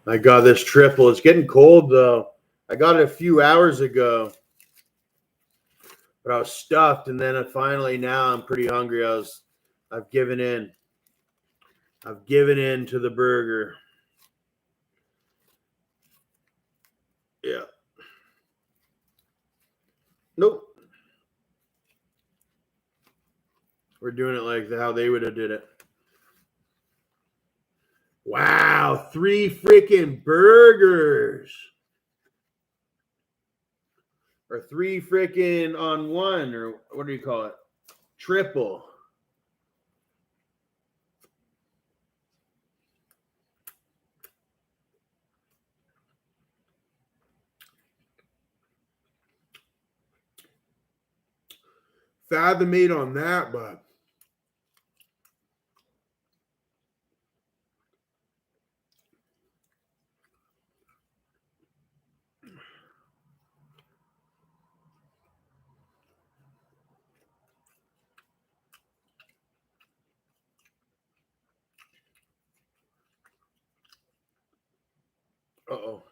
I got this triple. It's getting cold though. I got it a few hours ago, but I was stuffed, and then finally now I'm pretty hungry. I've given in. I've given in to the burger. Yeah. Nope. We're doing it like how they would have did it. Wow, 3 freaking burgers. Or 3 freaking on one, or what do you call it? Triple. Fathom made on that, but uh-oh.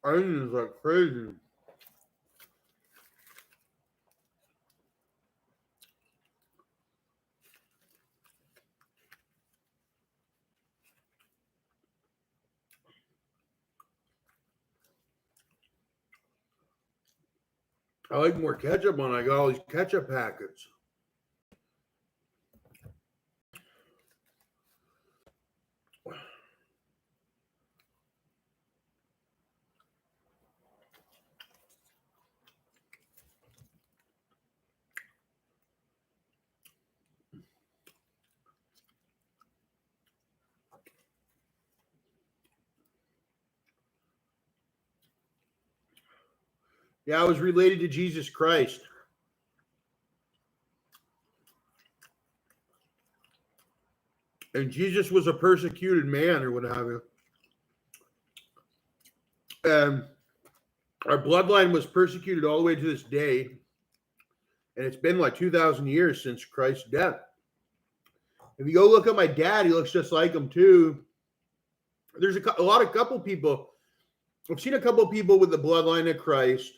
Onions like crazy. I like more ketchup when I got all these ketchup packets. Yeah, I was related to Jesus Christ. And Jesus was a persecuted man or what have you. And our bloodline was persecuted all the way to this day. And it's been like 2,000 years since Christ's death. If you go look at my dad, he looks just like him too. There's a lot of couple people. I've seen a couple people with the bloodline of Christ.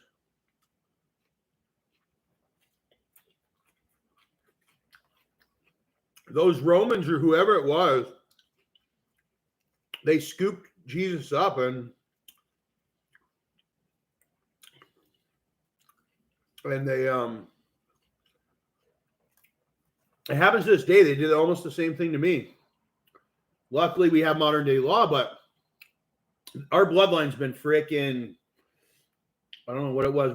Those Romans or whoever it was, they scooped Jesus up and they it happens to this day. They did almost the same thing to me. Luckily, we have modern day law, but our bloodline's been freaking. I don't know what it was.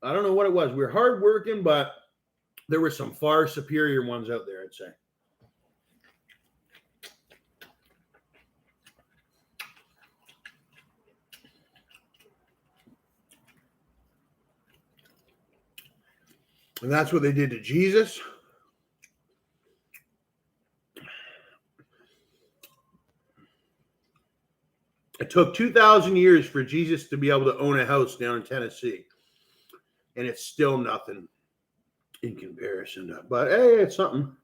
I don't know what it was. We were hardworking, but there were some far superior ones out there, I'd say. And that's what they did to Jesus. It took 2,000 years for Jesus to be able to own a house down in Tennessee. And it's still nothing in comparison to, but hey, it's something.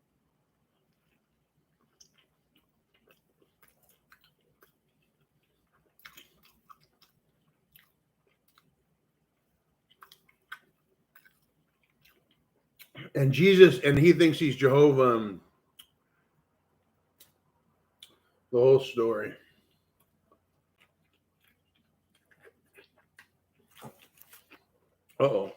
And Jesus, and he thinks he's Jehovah. The whole story. Uh-oh.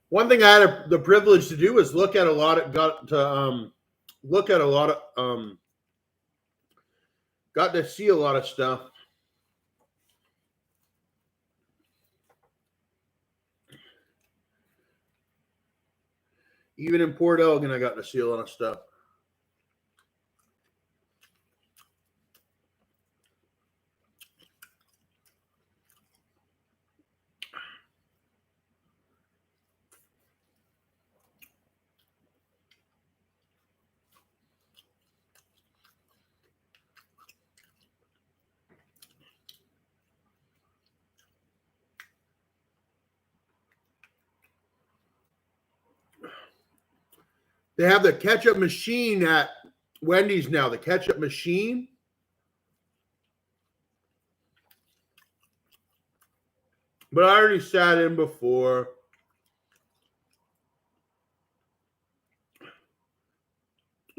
One thing I had the privilege to do was look at a lot of got to see a lot of stuff. Even in Port Elgin, I got to see a lot of stuff. They have the ketchup machine at Wendy's now, the ketchup machine. But I already sat in before.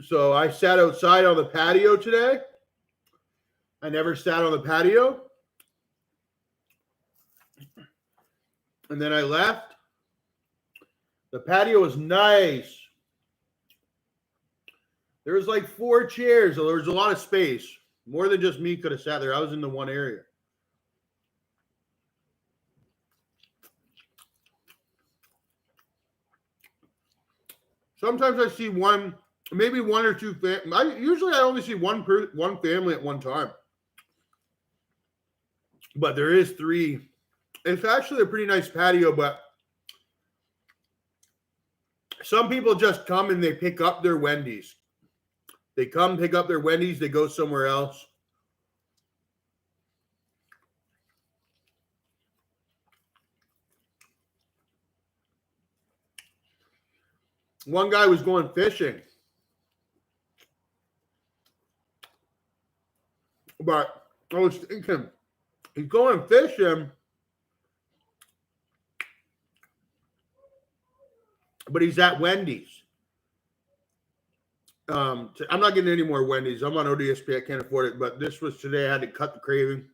So I sat outside on the patio today. I never sat on the patio. And then I left. The patio was nice. There was like 4 chairs, so there was a lot of space. More than just me could have sat there. I was in the one area. Sometimes I see one, maybe 1 or 2 usually I only see one family at one time. But there is 3. It's actually a pretty nice patio, but some people just come and they pick up their Wendy's. They come pick up their Wendy's, they go somewhere else. One guy was going fishing. But I was thinking, he's going fishing, but he's at Wendy's. I'm not getting any more Wendy's. I'm on ODSP. I can't afford it. But this was today. I had to cut the craving.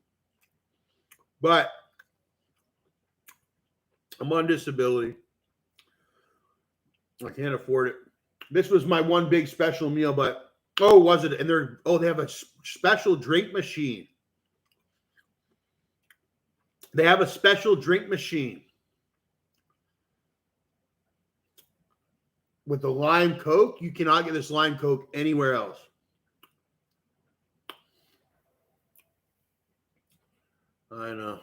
But I'm on disability. I can't afford it. This was my one big special meal, but was it? And they have a special drink machine. They have a special drink machine with the lime Coke. You cannot get this lime Coke anywhere else. I know.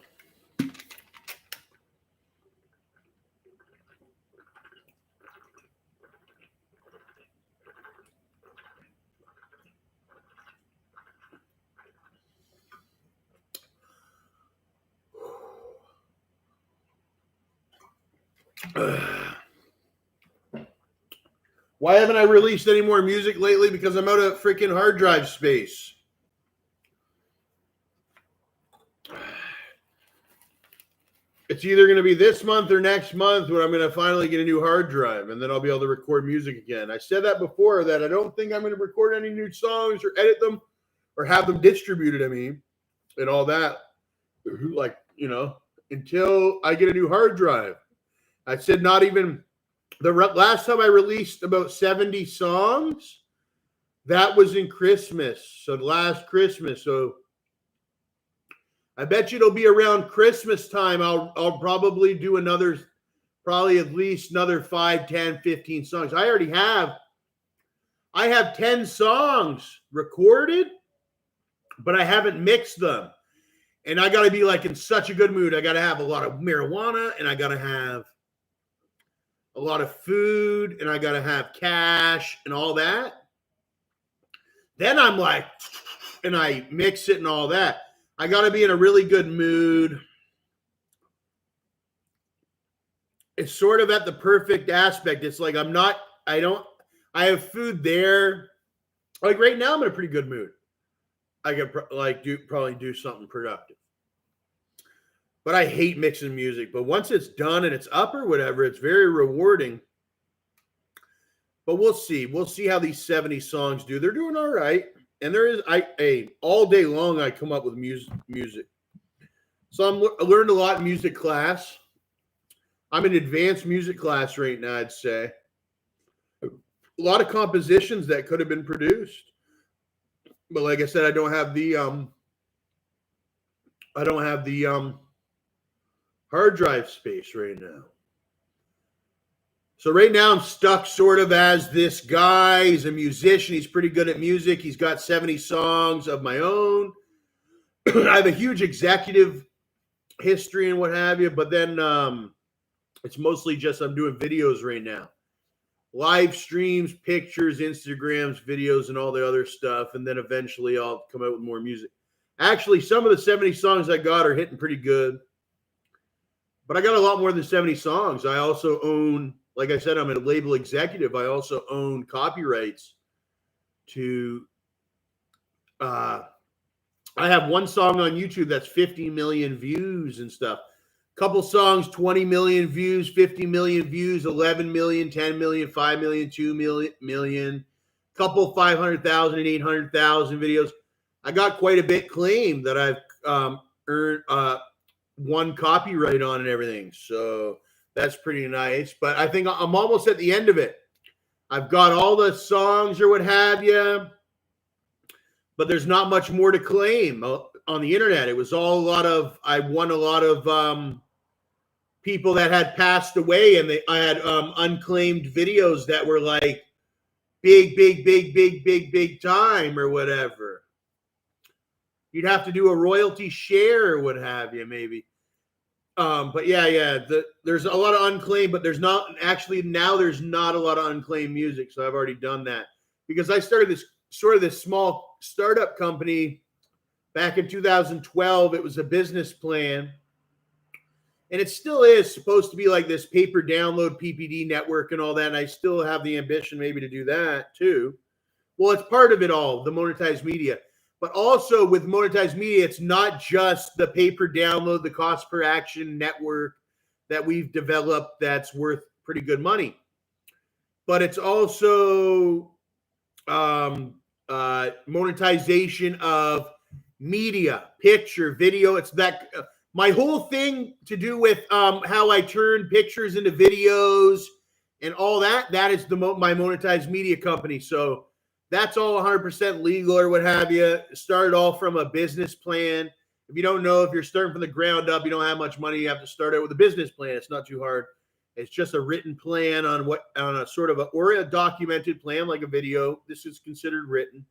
Why haven't I released any more music lately? Because I'm out of freaking hard drive space. It's either going to be this month or next month when I'm going to finally get a new hard drive, and then I'll be able to record music again. I said that before, that I don't think I'm going to record any new songs or edit them or have them distributed, and all that. Like, until I get a new hard drive. I said not even the last time I released about 70 songs, that was in Christmas. So last Christmas. So I bet you it'll be around Christmas time. I'll probably do at least another 5, 10, 15 songs. I have 10 songs recorded, but I haven't mixed them. And I got to be like in such a good mood. I got to have a lot of marijuana, and I got to have a lot of food, and I got to have cash and all that. Then I'm like, and I mix it and all that. I got to be in a really good mood. It's sort of at the perfect aspect. It's like I have food there. Like right now, I'm in a pretty good mood. I could probably do something productive. But I hate mixing music. But once it's done and it's up or whatever, it's very rewarding. But we'll see. We'll see how these 70 songs do. They're doing all right. And there is all day long I come up with music. So I learned a lot in music class. I'm in advanced music class right now, I'd say. A lot of compositions that could have been produced. But like I said, I don't have the hard drive space right now. So right now I'm stuck sort of as this guy. He's a musician. He's pretty good at music. He's got 70 songs of my own. I have a huge executive history and what have you, but then it's mostly just I'm doing videos right now. Live streams, pictures, Instagrams, videos, and all the other stuff. And then eventually I'll come out with more music. Actually, some of the 70 songs I got are hitting pretty good. But I got a lot more than 70 songs. I also own like I said, I'm a label executive. I also own copyrights to I have one song on YouTube that's 50 million views and stuff. Couple songs, 20 million views, 50 million views, 11 million, 10 million, 5 million, 2 million. Couple 500,000 and 800,000 videos. I got quite a bit claimed that I've earned one copyright on and everything. So that's pretty nice. But I think I'm almost at the end of it. I've got all the songs or what have you, but there's not much more to claim on the internet. It was all I won a lot of people that had passed away, and I had unclaimed videos that were like big time or whatever. You'd have to do a royalty share or what have you, maybe. But yeah. There's a lot of unclaimed, but there's not actually now. There's not a lot of unclaimed music, so I've already done that because I started this small startup company back in 2012. It was a business plan, and it still is supposed to be like this pay-per download PPD network and all that. And I still have the ambition maybe to do that too. Well, it's part of it all, the monetized media. But also with monetized media, it's not just the pay-per-download, the cost per action network that we've developed that's worth pretty good money. But it's also monetization of media, picture, video. It's that my whole thing to do with how I turn pictures into videos and all that. That is my monetized media company. So that's all 100% legal or what have you. Started all from a business plan. If you don't know, if you're starting from the ground up, you don't have much money, you have to start out with a business plan. It's not too hard. It's just a written plan on a sort of or a documented plan like a video. This is considered written.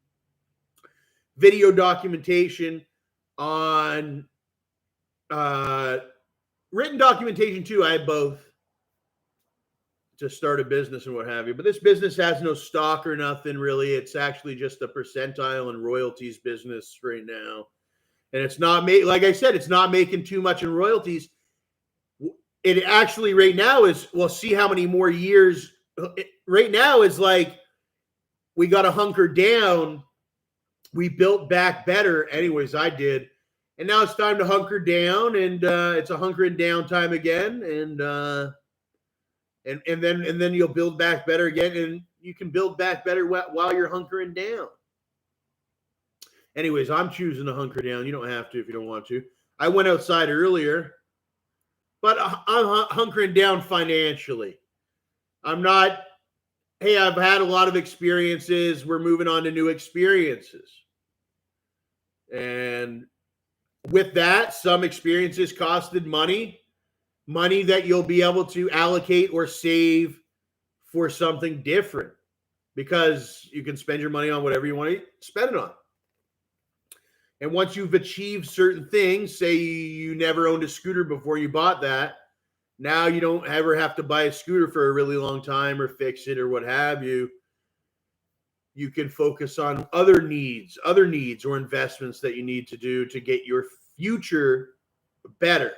Video documentation on written documentation too. I have both to start a business and what have you. But this business has no stock or nothing really. It's actually just a percentile and royalties business right now. And it's not like I said, it's not making too much in royalties. It actually right now is, we'll see how many more years. Right now is like we got to hunker down. We built back better. Anyways, I did. And now it's time to hunker down, and it's a hunkering down time again. And then you'll build back better again, and you can build back better while you're hunkering down. Anyways, I'm choosing to hunker down. You don't have to if you don't want to. I went outside earlier, but I'm hunkering down financially. I'm not, hey, I've had a lot of experiences. We're moving on to new experiences. And with that, some experiences costed money that you'll be able to allocate or save for something different, because you can spend your money on whatever you want to spend it on. And once you've achieved certain things, say you never owned a scooter before you bought that, now you don't ever have to buy a scooter for a really long time or fix it or what have you. You can focus on other needs or investments that you need to do to get your future better.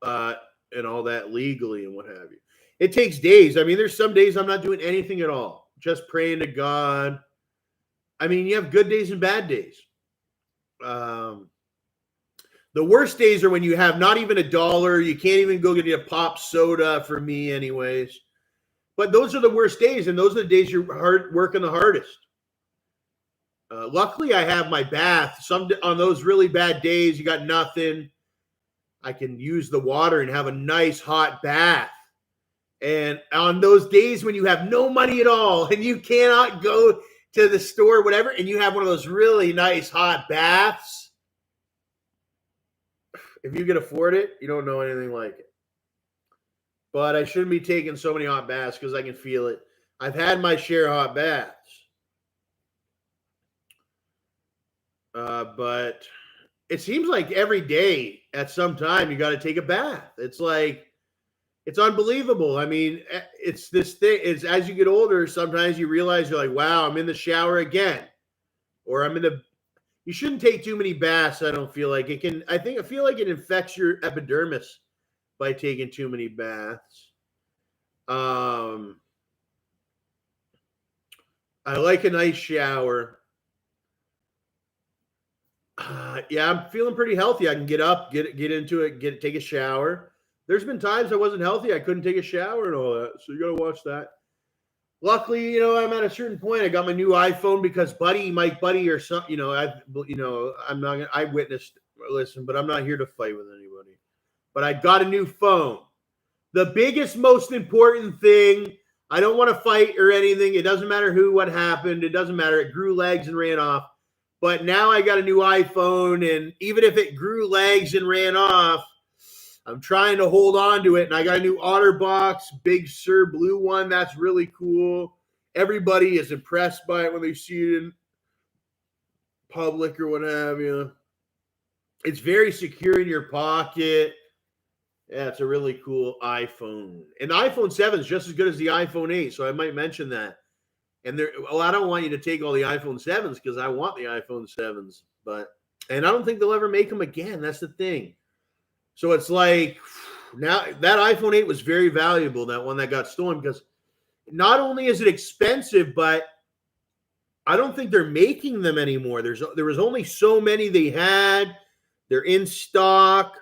And all that legally and what have you. It takes days. I mean, there's some days I'm not doing anything at all, just praying to God. I mean, you have good days and bad days. The worst days are when you have not even $1. You can't even go get a pop soda, for me anyways. But those are the worst days, and those are the days you're working the hardest. Luckily, I have my bath. On those really bad days, you got nothing. I can use the water and have a nice hot bath. And on those days when you have no money at all and you cannot go to the store, whatever, and you have one of those really nice hot baths, if you can afford it, you don't know anything like it. But I shouldn't be taking so many hot baths because I can feel it. I've had my share of hot baths. But it seems like every day at some time you got to take a bath. It's like, it's unbelievable. I mean, it's this thing. It's as you get older, sometimes you realize you're like, wow, I'm in the shower again. Or you shouldn't take too many baths. I don't feel like it can. I feel like it infects your epidermis by taking too many baths. I like a nice shower. Yeah, I'm feeling pretty healthy. I can get up, get into it, take a shower. There's been times I wasn't healthy. I couldn't take a shower and all that. So you got to watch that. Luckily, I'm at a certain point. I got my new iPhone because Mike Buddy or something, I'm not gonna, I witnessed, listen, but I'm not here to fight with anybody. But I got a new phone. The biggest, most important thing, I don't want to fight or anything. It doesn't matter what happened. It doesn't matter. It grew legs and ran off. But now I got a new iPhone, and even if it grew legs and ran off, I'm trying to hold on to it. And I got a new OtterBox Big Sur blue one. That's really cool. Everybody is impressed by it when they see it in public or what have you. It's very secure in your pocket. Yeah, it's a really cool iPhone. And the iPhone 7 is just as good as the iPhone 8, so I might mention that. And I don't want you to take all the iPhone 7s because I want the iPhone 7s. And I don't think they'll ever make them again. That's the thing. So it's like, now that iPhone 8 was very valuable, that one that got stolen, because not only is it expensive, but I don't think they're making them anymore. There was only so many they had. They're in stock.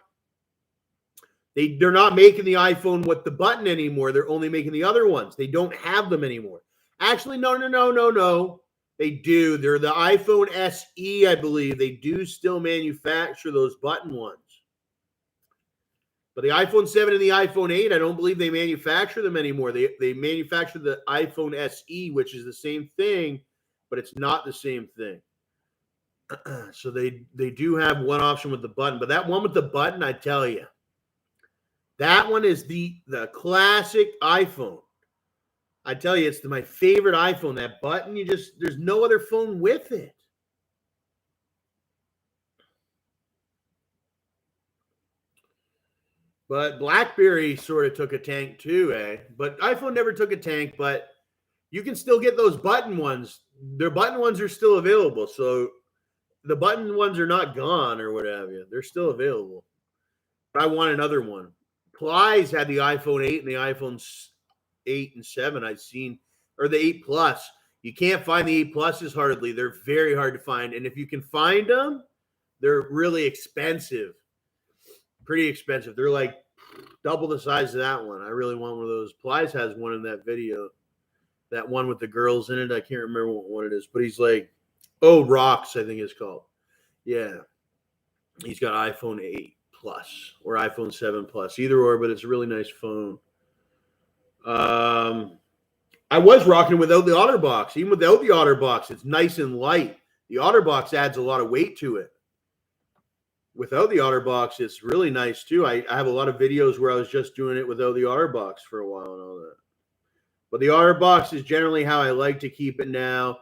They're not making the iPhone with the button anymore. They're only making the other ones. They don't have them anymore. Actually, no. They do. They're the iPhone SE, I believe. They do still manufacture those button ones. But the iPhone 7 and the iPhone 8, I don't believe they manufacture them anymore. They manufacture the iPhone SE, which is the same thing, but it's not the same thing. So they do have one option with the button. But that one with the button, I tell you, that one is the classic iPhone. I tell you, it's my favorite iPhone. That button, there's no other phone with it. But BlackBerry sort of took a tank too, eh? But iPhone never took a tank, but you can still get those button ones. Their button ones are still available. So the button ones are not gone or what have you. They're still available. But I want another one. Plies had the iPhone 8 and the iPhone 8 and 7 I've seen, or the 8 Plus. You can't find the 8 Pluses hardly. They're very hard to find. And if you can find them, they're really expensive. Pretty expensive. They're like double the size of that one. I really want one of those. Plies has one in that video. That one with the girls in it. I can't remember what one it is. But he's like, Rocks, I think it's called. Yeah. He's got iPhone 8 Plus or iPhone 7 Plus. Either or, but it's a really nice phone. I was rocking without the OtterBox. Even without the OtterBox, it's nice and light. The OtterBox adds a lot of weight to it. Without the OtterBox, it's really nice too. I have a lot of videos where I was just doing it without the OtterBox for a while and all that. But the OtterBox is generally how I like to keep it now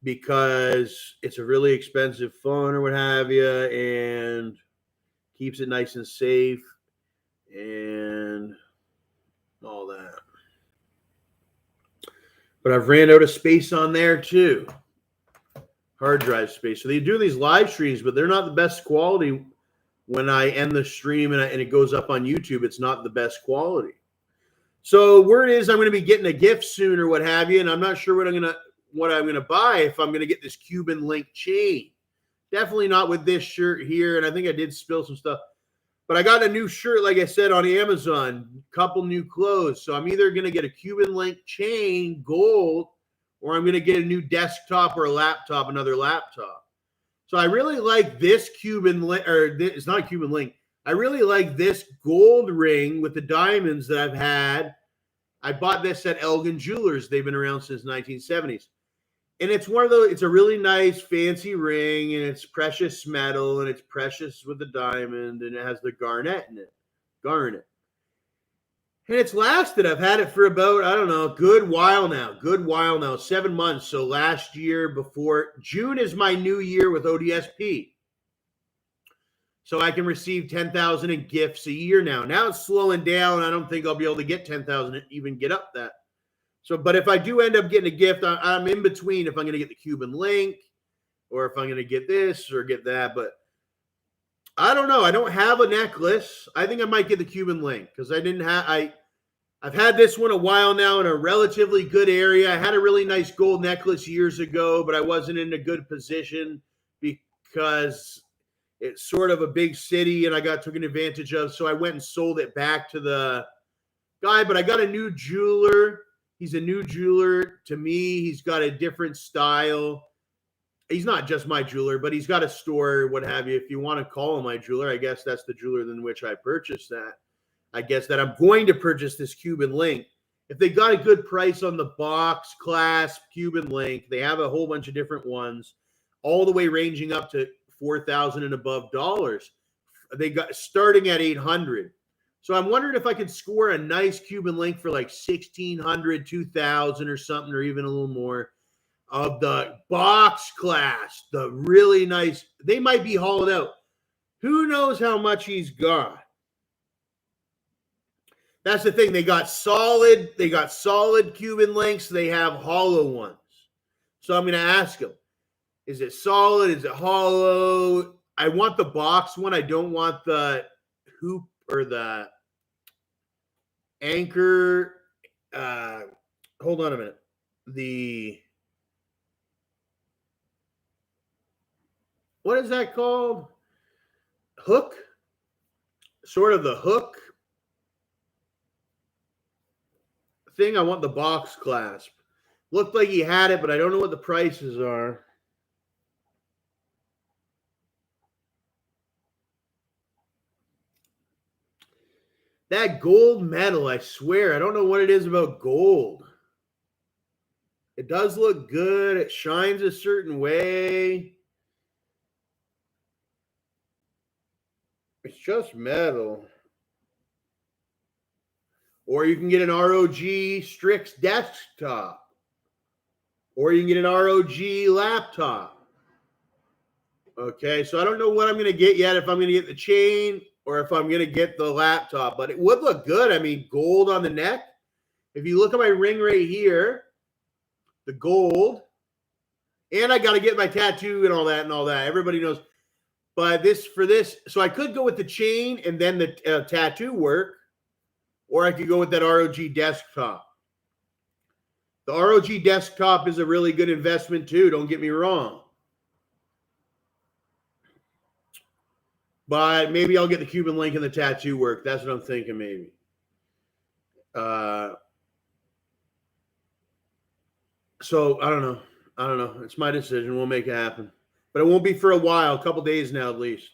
because it's a really expensive phone or what have you, and keeps it nice and safe and all that. But I've ran out of space on there too. Hard drive space. So they do these live streams, but they're not the best quality. When I end the stream and it goes up on YouTube, it's not the best quality. So word is I'm going to be getting a gift soon or what have you, and I'm not sure what I'm going to buy. If I'm going to get this Cuban link chain, definitely not with this shirt here. And I think I did spill some stuff, but I got a new shirt, like I said, on Amazon. Couple new clothes, so I'm either going to get a Cuban link chain, gold, or I'm going to get a new desktop or a laptop, another laptop. So I really like this Cuban link, or it's not a Cuban link. I really like this gold ring with the diamonds that I've had. I bought this at Elgin Jewelers. They've been around since 1970s. And it's one of those, it's a really nice fancy ring, and it's precious metal, and it's precious with the diamond, and it has the garnet in it. Garnet. And it's lasted. I've had it for about, I don't know, a good while now. 7 months. So last year, before June is my new year with ODSP. So I can receive 10,000 in gifts a year now. Now it's slowing down. I don't think I'll be able to get 10,000 and even get up that. So, but if I do end up getting a gift, I'm in between if I'm going to get the Cuban link or if I'm going to get this or get that. But I don't know. I don't have a necklace. I think I might get the Cuban link because I I've had this one a while now in a relatively good area. I had a really nice gold necklace years ago, but I wasn't in a good position because it's sort of a big city and I got taken advantage of. So I went and sold it back to the guy, but I got a new jeweler. He's a new jeweler to me. He's got a different style. He's not just my jeweler, but he's got a store, what have you. If you want to call him my jeweler, I guess that's the jeweler in which I purchased that. I guess that I'm going to purchase this Cuban link. If they got a good price on the box, clasp, Cuban link, they have a whole bunch of different ones, all the way ranging up to $4,000 and above dollars. They got starting at $800. So I'm wondering if I could score a nice Cuban link for like $1,600, $2,000 or something, or even a little more of the box class, the really nice. They might be hollowed out. Who knows how much he's got? That's the thing. They got solid Cuban links. They have hollow ones. So I'm going to ask him, is it solid? Is it hollow? I want the box one. I don't want the hoop or the anchor. Hold on a minute. What is that called? Hook? Sort of the hook thing. I want the box clasp. Looked like he had it, but I don't know what the prices are. That gold metal, I swear, I don't know what it is about gold. It does look good. It shines a certain way. It's just metal. Or you can get an ROG Strix desktop. Or you can get an ROG laptop. Okay, so I don't know what I'm going to get yet, if I'm going to get the chain or if I'm going to get the laptop. But it would look good. I mean, gold on the neck. If you look at my ring right here, the gold. And I got to get my tattoo and all that. Everybody knows. But for this, so I could go with the chain and then the tattoo work. Or I could go with that ROG desktop. The ROG desktop is a really good investment too. Don't get me wrong. But maybe I'll get the Cuban link and the tattoo work. That's what I'm thinking maybe. So I don't know. It's my decision. We'll make it happen. But it won't be for a while, a couple days now at least.